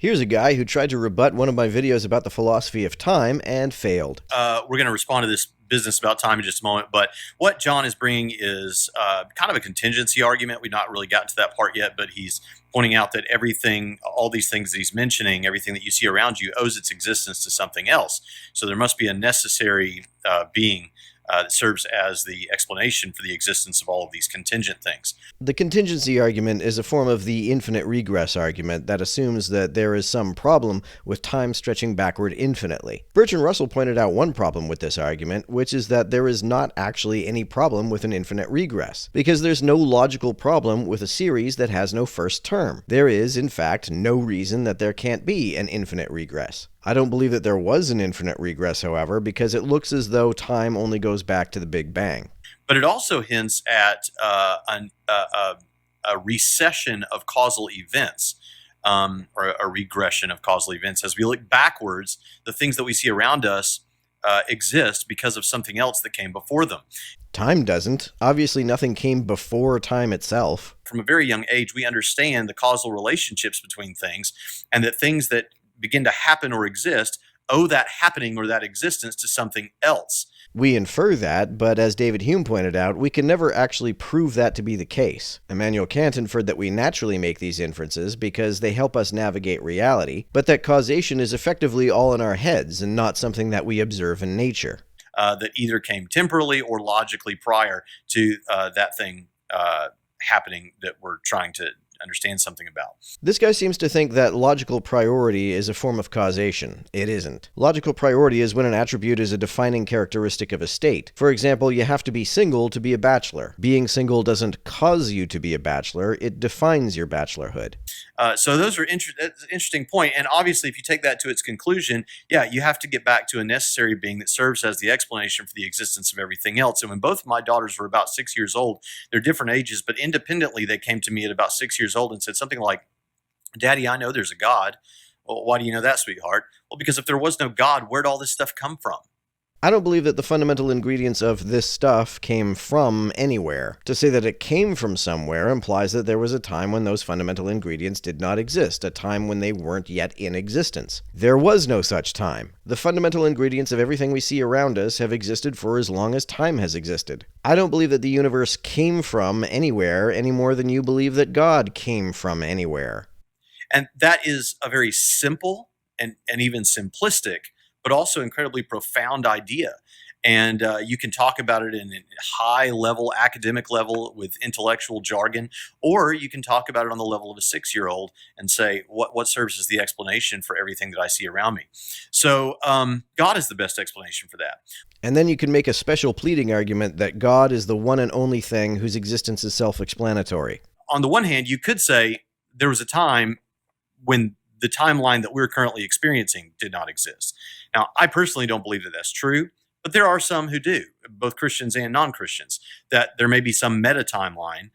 Here's a guy who tried to rebut one of my videos about the philosophy of time and failed. We're going to respond to this business about time in just a moment, but what John is bringing is kind of a contingency argument. We've not really gotten to that part yet, but he's pointing out that everything, all these things that he's mentioning, everything that you see around you owes its existence to something else. So there must be a necessary being that serves as the explanation for the existence of all of these contingent things. The contingency argument is a form of the infinite regress argument that assumes that there is some problem with time stretching backward infinitely. Bertrand Russell pointed out one problem with this argument, which is that there is not actually any problem with an infinite regress, because there's no logical problem with a series that has no first term. There is, in fact, no reason that there can't be an infinite regress. I don't believe that there was an infinite regress, however, because it looks as though time only goes back to the Big Bang. But it also hints at a recession of causal events, or a regression of causal events. As we look backwards, the things that we see around us exist because of something else that came before them. Time doesn't. Obviously, nothing came before time itself. From a very young age, we understand the causal relationships between things, and that things that begin to happen or exist owe that happening or that existence to something else. We infer that, but as David Hume pointed out, we can never actually prove that to be the case. Immanuel Kant inferred that we naturally make these inferences because they help us navigate reality, but that causation is effectively all in our heads and not something that we observe in nature. That either came temporally or logically prior to that thing happening that we're trying to understand something about. This guy seems to think that logical priority is a form of causation. It isn't. Logical priority is when an attribute is a defining characteristic of a state. For example, you have to be single to be a bachelor. Being single doesn't cause you to be a bachelor, it defines your bachelorhood. So those are that's an interesting point. And obviously, if you take that to its conclusion, yeah, you have to get back to a necessary being that serves as the explanation for the existence of everything else. And when both of my daughters were about 6 years old, they're different ages, but independently, they came to me at about 6 years old and said something like, "Daddy, I know there's a God." "Well, why do you know that, sweetheart?" "Well, because if there was no God, where'd all this stuff come from?" I don't believe that the fundamental ingredients of this stuff came from anywhere. To say that it came from somewhere implies that there was a time when those fundamental ingredients did not exist, a time when they weren't yet in existence. There was no such time. The fundamental ingredients of everything we see around us have existed for as long as time has existed. I don't believe that the universe came from anywhere any more than you believe that God came from anywhere. And that is a very simple and even simplistic, but also incredibly profound idea. And you can talk about it in a high level, academic level with intellectual jargon, or you can talk about it on the level of a 6-year-old and say, what serves as the explanation for everything that I see around me? So God is the best explanation for that. And then you can make a special pleading argument that God is the one and only thing whose existence is self-explanatory. On the one hand, you could say there was a time when the timeline that we're currently experiencing did not exist. Now, I personally don't believe that that's true, but there are some who do, both Christians and non-Christians, that there may be some meta timeline,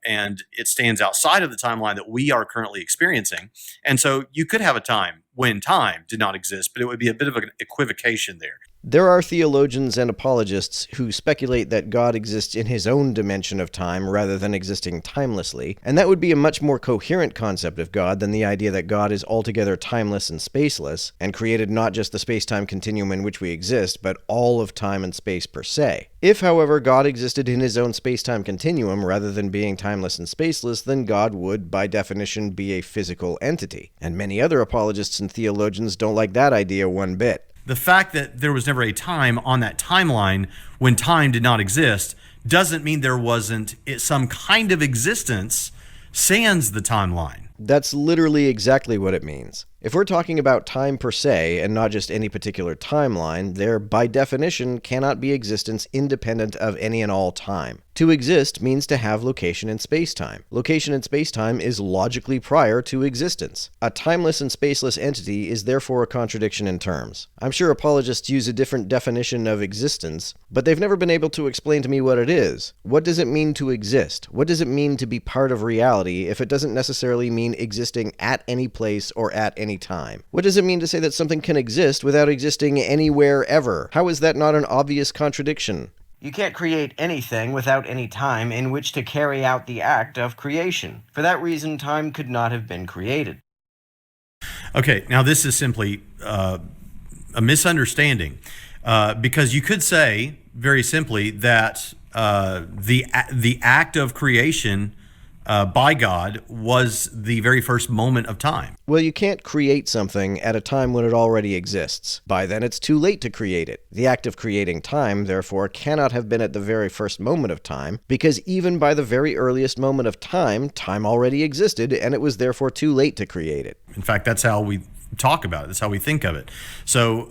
and it stands outside of the timeline that we are currently experiencing. And so you could have a time when time did not exist, but it would be a bit of an equivocation there. There are theologians and apologists who speculate that God exists in his own dimension of time rather than existing timelessly, and that would be a much more coherent concept of God than the idea that God is altogether timeless and spaceless, and created not just the space-time continuum in which we exist, but all of time and space per se. If, however, God existed in his own space-time continuum rather than being timeless and spaceless, then God would, by definition, be a physical entity. And many other apologists and theologians don't like that idea one bit. The fact that there was never a time on that timeline when time did not exist doesn't mean there wasn't some kind of existence sans the timeline. That's literally exactly what it means. If we're talking about time per se, and not just any particular timeline, there, by definition, cannot be existence independent of any and all time. To exist means to have location in space-time. Location in space-time is logically prior to existence. A timeless and spaceless entity is therefore a contradiction in terms. I'm sure apologists use a different definition of existence, but they've never been able to explain to me what it is. What does it mean to exist? What does it mean to be part of reality if it doesn't necessarily mean existing at any place or at any time? What does it mean to say that something can exist without existing anywhere ever? How is that not an obvious contradiction? You can't create anything without any time in which to carry out the act of creation. For that reason, time could not have been created. Okay, now this is simply a misunderstanding, because you could say very simply that the act of creation by God was the very first moment of time. Well, you can't create something at a time when it already exists. By then, it's too late to create it. The act of creating time, therefore, cannot have been at the very first moment of time, because even by the very earliest moment of time, time already existed, and it was therefore too late to create it. In fact, that's how we talk about it. That's how we think of it. So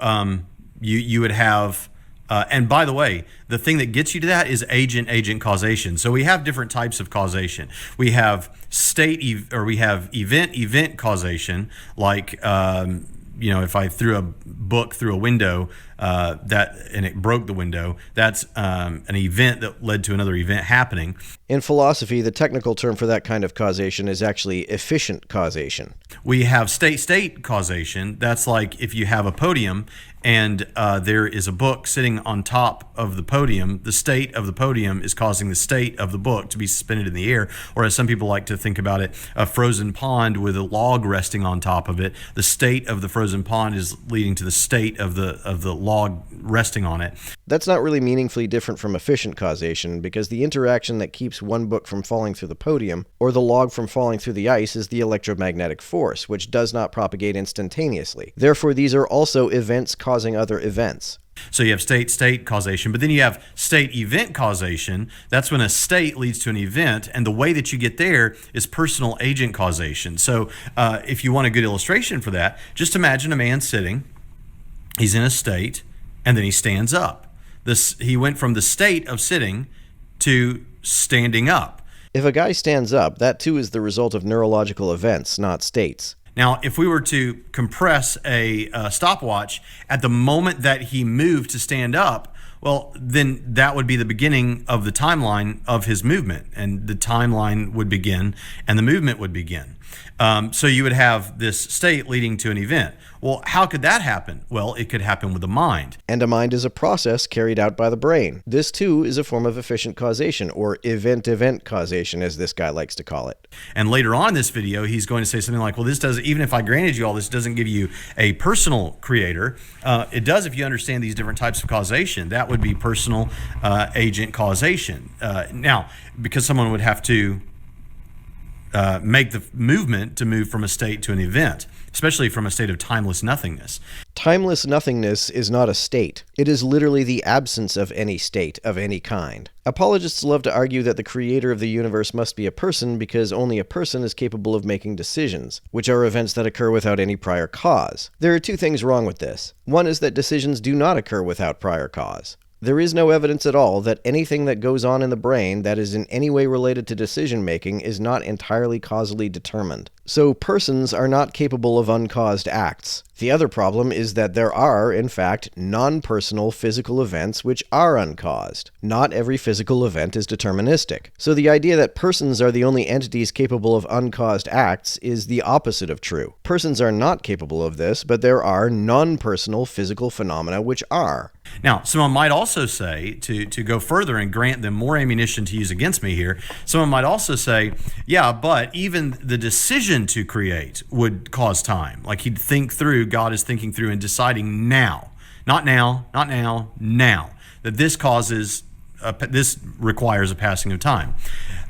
you would have, and by the way, the thing that gets you to that is agent causation. So we have different types of causation. We have we have event causation, like if I threw a book through a window and it broke the window, that's an event that led to another event happening. In philosophy, the technical term for that kind of causation is actually efficient causation. We have state causation. That's like if you have a podium and there is a book sitting on top of the podium, the state of the podium is causing the state of the book to be suspended in the air. Or as some people like to think about it, a frozen pond with a log resting on top of it. The state of the frozen pond is leading to the state of the log resting on it. That's not really meaningfully different from efficient causation, because the interaction that keeps one book from falling through the podium or the log from falling through the ice is the electromagnetic force, which does not propagate instantaneously. Therefore, these are also events causing other events. So you have state causation, but then you have state-event causation. That's when a state leads to an event, and the way that you get there is personal agent causation. So if you want a good illustration for that, just imagine a man sitting, he's in a state, and then he stands up. He went from the state of sitting to standing up. If a guy stands up, that too is the result of neurological events, not states. Now, if we were to compress a stopwatch at the moment that he moved to stand up, well, then that would be the beginning of the timeline of his movement, and the timeline would begin, and the movement would begin. So you would have this state leading to an event. Well, how could that happen? Well, it could happen with the mind. And a mind is a process carried out by the brain. This, too, is a form of efficient causation, or event-event causation, as this guy likes to call it. And later on in this video, he's going to say something like, well, this doesn't, even if I granted you all this, doesn't give you a personal creator. It does if you understand these different types of causation. That would be personal agent causation. Now, because someone would have to make the movement to move from a state to an event, especially from a state of timeless nothingness. Timeless nothingness is not a state. It is literally the absence of any state of any kind. Apologists love to argue that the creator of the universe must be a person because only a person is capable of making decisions, which are events that occur without any prior cause. There are two things wrong with this. One is that decisions do not occur without prior cause. There is no evidence at all that anything that goes on in the brain that is in any way related to decision-making is not entirely causally determined. So persons are not capable of uncaused acts. The other problem is that there are, in fact, non-personal physical events which are uncaused. Not every physical event is deterministic. So the idea that persons are the only entities capable of uncaused acts is the opposite of true. Persons are not capable of this, but there are non-personal physical phenomena which are. Now, someone might also say, to go further and grant them more ammunition to use against me here, someone might also say, yeah, but even the decision to create would cause time. Like he'd think through, God is thinking through and deciding now, not now, now, that this requires a passing of time.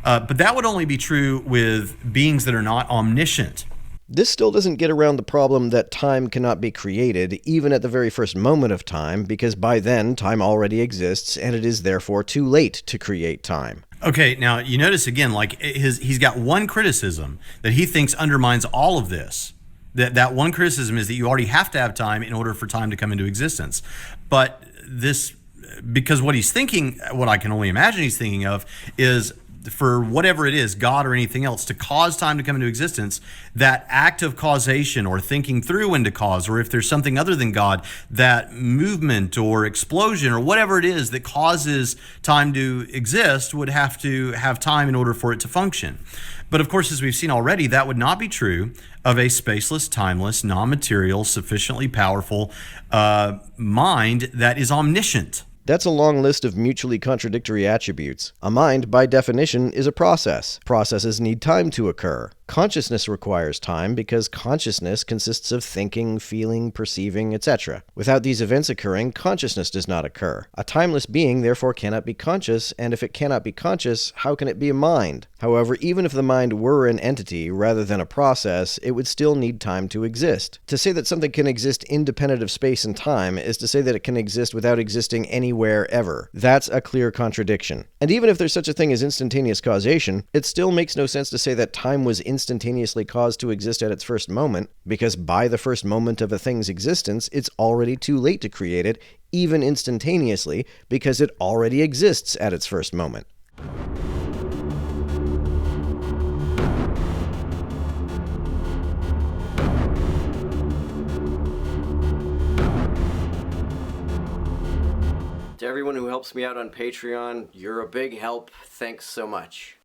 But that would only be true with beings that are not omniscient. This still doesn't get around the problem that time cannot be created, even at the very first moment of time, because by then time already exists, and it is therefore too late to create time. Okay, now you notice again, like he's got one criticism that he thinks undermines all of this. That one criticism is that you already have to have time in order for time to come into existence. But this, because what he's thinking, what I can only imagine he's thinking of is, for whatever it is, God or anything else, to cause time to come into existence, that act of causation or thinking through when to cause, or if there's something other than God, that movement or explosion or whatever it is that causes time to exist would have to have time in order for it to function. But of course, as we've seen already, that would not be true of a spaceless, timeless, non-material, sufficiently powerful mind that is omniscient. That's a long list of mutually contradictory attributes. A mind, by definition, is a process. Processes need time to occur. Consciousness requires time because consciousness consists of thinking, feeling, perceiving, etc. Without these events occurring, consciousness does not occur. A timeless being therefore cannot be conscious, and if it cannot be conscious, how can it be a mind? However, even if the mind were an entity rather than a process, it would still need time to exist. To say that something can exist independent of space and time is to say that it can exist without existing anywhere ever. That's a clear contradiction. And even if there's such a thing as instantaneous causation, it still makes no sense to say that time was instantaneously caused to exist at its first moment, because by the first moment of a thing's existence, it's already too late to create it, even instantaneously, because it already exists at its first moment. To everyone who helps me out on Patreon, you're a big help. Thanks so much.